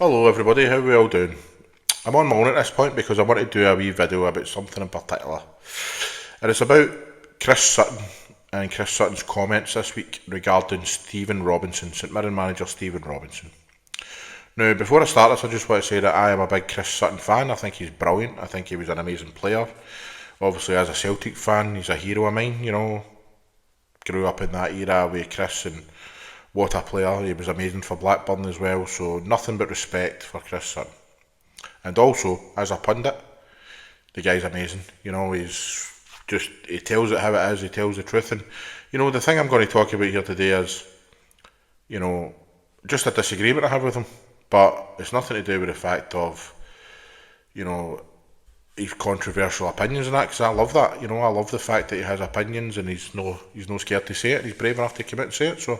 Hello everybody, how are we all doing? I'm on my own at this point because I want to do a wee video about something in particular. And it's about Chris Sutton and Chris Sutton's comments this week regarding Stephen Robinson, St Mirren manager Stephen Robinson. Now, before I start this, I just want to say that I am a big Chris Sutton fan. I think he's brilliant. I think he was an amazing player. Obviously, as a Celtic fan, he's a hero of mine, Grew up in that era with Chris, and what a player. He was amazing for Blackburn as well, so nothing but respect for Chris Sutton. And also, as a pundit, the guy's amazing. He tells it how it is, he tells the truth. And, the thing I'm going to talk about here today is, just a disagreement I have with him. But it's nothing to do with the fact of, his controversial opinions and that, because I love that. I love the fact that he has opinions and he's no scared to say it. He's brave enough to come out and say it. So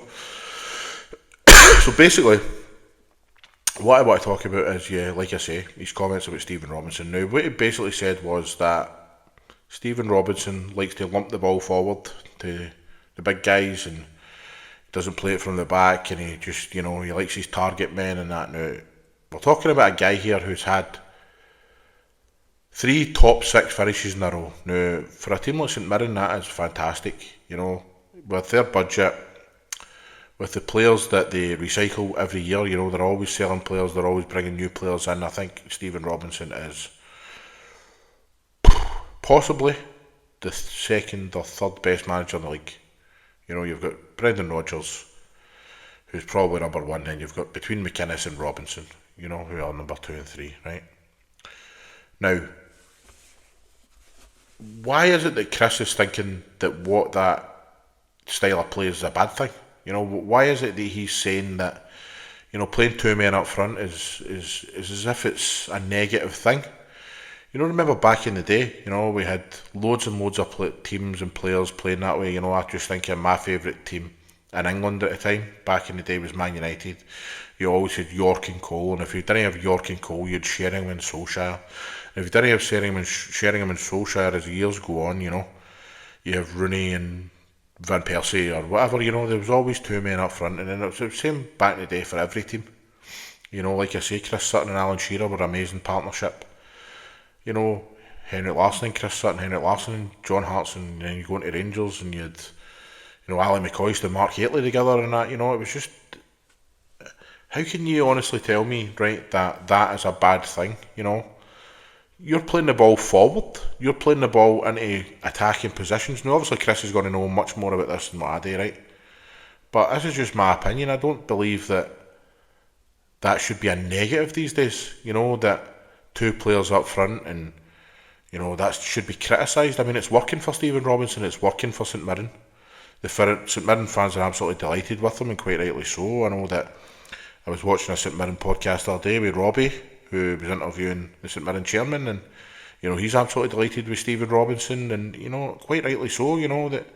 basically, what I want to talk about is, like I say, his comments about Stephen Robinson. Now, what he basically said was that Stephen Robinson likes to lump the ball forward to the big guys and doesn't play it from the back, and he just, he likes his target men and that. Now, we're talking about a guy here who's had 3 top 6 finishes in a row. Now, for a team like St Mirren, that is fantastic. With their budget, with the players that they recycle every year, they're always selling players, they're always bringing new players in. I think Stephen Robinson is possibly the second or third best manager in the league. You've got Brendan Rodgers, who's probably number 1, then you've got between McInnes and Robinson, who are number 2 and 3, right? Now, why is it that Chris is thinking that what that style of play is a bad thing? Why is it that he's saying that, playing 2 men up front is as if it's a negative thing? Remember back in the day, we had loads and loads of teams and players playing that way. I just think of my favourite team in England at the time, back in the day, was Man United. You always had York and Cole, and if you didn't have York and Cole, you had Sheringham and Solskjaer. And if you didn't have Sheringham and Solskjaer as the years go on, you have Rooney and Van Persie or whatever, there was always 2 men up front, and then it was the same back in the day for every team. Like I say, Chris Sutton and Alan Shearer were an amazing partnership. Henrik Larsson and Chris Sutton, Henrik Larsson and John Hartson, and then you go into Rangers and you had, Ali McCoist and Mark Hateley together and that, it was just, how can you honestly tell me, right, that is a bad thing, You're playing the ball forward, you're playing the ball into attacking positions. Now obviously Chris is going to know much more about this than what I do, right? But this is just my opinion. I don't believe that should be a negative these days, that 2 players up front, and that should be criticised. I mean, it's working for Stephen Robinson, it's working for St Mirren. The St Mirren fans are absolutely delighted with him, and quite rightly so. I know that I was watching a St Mirren podcast the other day with Robbie, who was interviewing the St Mirren chairman, and he's absolutely delighted with Stephen Robinson, and quite rightly so. That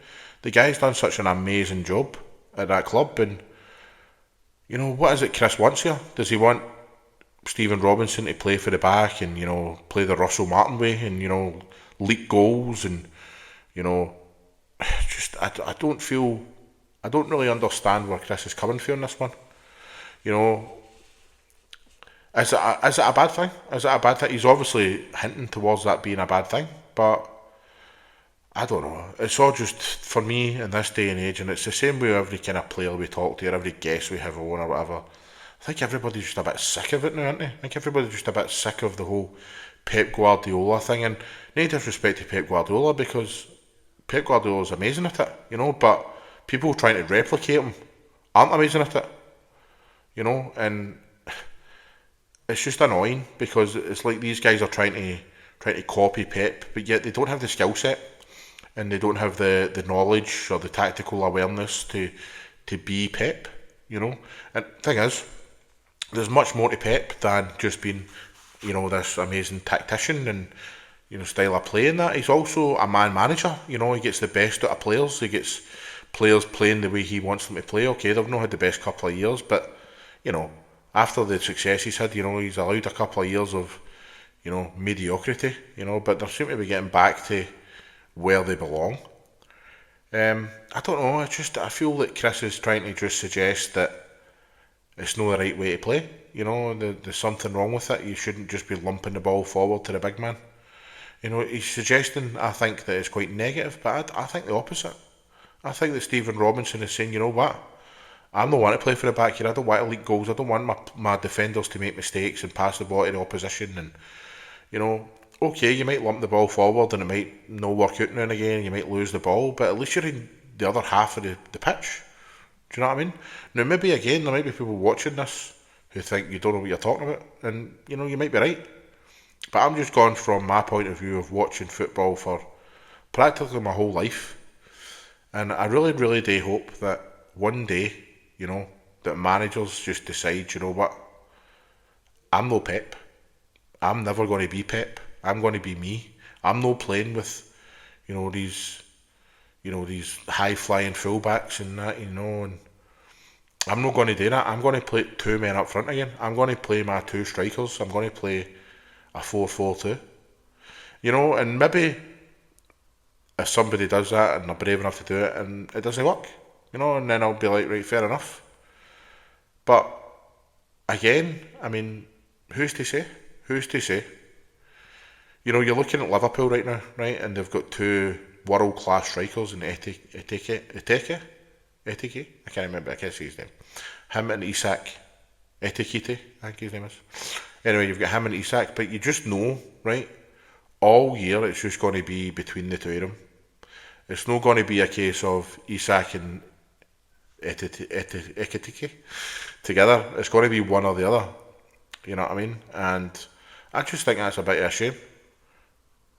the guy's done such an amazing job at that club, and what is it Chris wants here? Does he want Stephen Robinson to play for the back and play the Russell Martin way and leak goals and just I don't really understand where Chris is coming from on this one. Is it a bad thing? Is it a bad thing? He's obviously hinting towards that being a bad thing, but I don't know. It's all just, for me, in this day and age, and it's the same with every kind of player we talk to or every guest we have on or whatever. I think everybody's just a bit sick of it now, aren't they? I think everybody's just a bit sick of the whole Pep Guardiola thing, and no disrespect to Pep Guardiola, because Pep Guardiola's amazing at it, but people trying to replicate him aren't amazing at it, and it's just annoying, because it's like these guys are trying to copy Pep, but yet they don't have the skill set, and they don't have the knowledge or the tactical awareness to be Pep, And the thing is, there's much more to Pep than just being, this amazing tactician and, style of play and that. He's also a man manager, he gets the best out of players. He gets players playing the way he wants them to play. Okay, they've not had the best couple of years, but, after the success he's had, he's allowed a couple of years of, mediocrity, but they seem to be getting back to where they belong. I don't know, I feel that Chris is trying to just suggest that it's not the right way to play. There's something wrong with it. You shouldn't just be lumping the ball forward to the big man. He's suggesting, I think, that it's quite negative, but I think the opposite. I think that Stephen Robinson is saying, you know what? I'm the one to play for the back here. I don't want to leak goals. I don't want my defenders to make mistakes and pass the ball to the opposition. And, okay, you might lump the ball forward and it might not work out now and again. You might lose the ball, but at least you're in the other half of the pitch. Do you know what I mean? Now, maybe again, there might be people watching this who think you don't know what you're talking about. And, you might be right. But I'm just going from my point of view of watching football for practically my whole life. And I really, really do hope that one day, that managers just decide, you know what, I'm no Pep. I'm never going to be Pep. I'm going to be me. I'm no playing with, these, these high flying fullbacks and that, and I'm not going to do that. I'm going to play two men up front again. I'm going to play my two strikers. I'm going to play a 4-4-2. And maybe if somebody does that and they're brave enough to do it and it doesn't work, and then I'll be like, right, fair enough. But again, I mean, who's to say? Who's to say? You're looking at Liverpool right now, right? And they've got two world-class strikers in Eteke? I can't remember, I can't see his name. Him and Isak Etikite, I think his name is. Anyway, you've got him and Isak, but you just know, right? All year it's just going to be between the two of them. It's not going to be a case of Isak and Ekitike together. It's going to be one or the other. You know what I mean? And I just think that's a bit of a shame.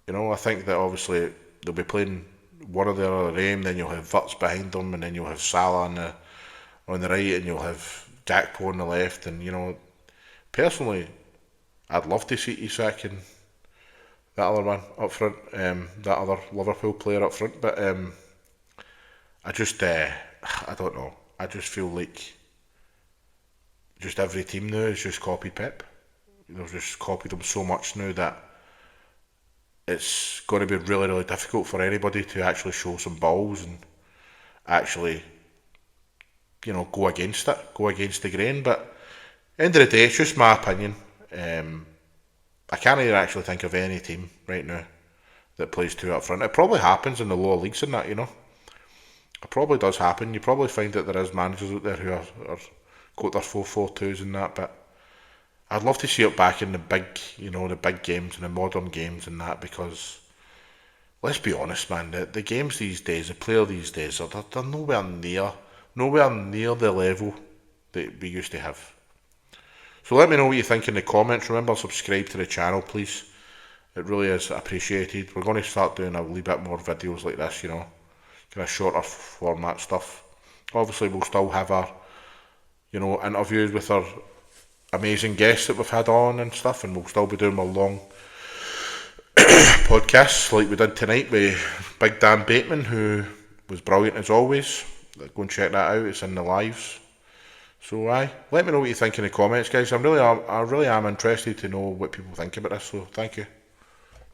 I think that obviously they'll be playing one or the other game, then you'll have Wirtz behind them, and then you'll have Salah on the right, and you'll have Gakpo on the left. And personally, I'd love to see Isak and that other one up front, that other Liverpool player up front. But I just, I don't know. I just feel like just every team now has just copied Pep. They've just copied him so much now that it's going to be really, really difficult for anybody to actually show some balls and actually, go against it, go against the grain. But end of the day, it's just my opinion. I can't even actually think of any team right now that plays two up front. It probably happens in the lower leagues and that, It probably does happen. You probably find that there is managers out there who are got their 4-4-2s and that, but I'd love to see it back in the big, the big games and the modern games and that, because let's be honest, man, the games these days, the player these days, they're nowhere near the level that we used to have. So let me know what you think in the comments. Remember, subscribe to the channel, please. It really is appreciated. We're going to start doing a wee bit more videos like this, kind of shorter format stuff. Obviously, we'll still have our, interviews with our amazing guests that we've had on and stuff, and we'll still be doing more long podcasts like we did tonight with Big Dan Bateman, who was brilliant as always. Go and check that out. It's in the lives. So let me know what you think in the comments, guys. I really am interested to know what people think about this. So thank you.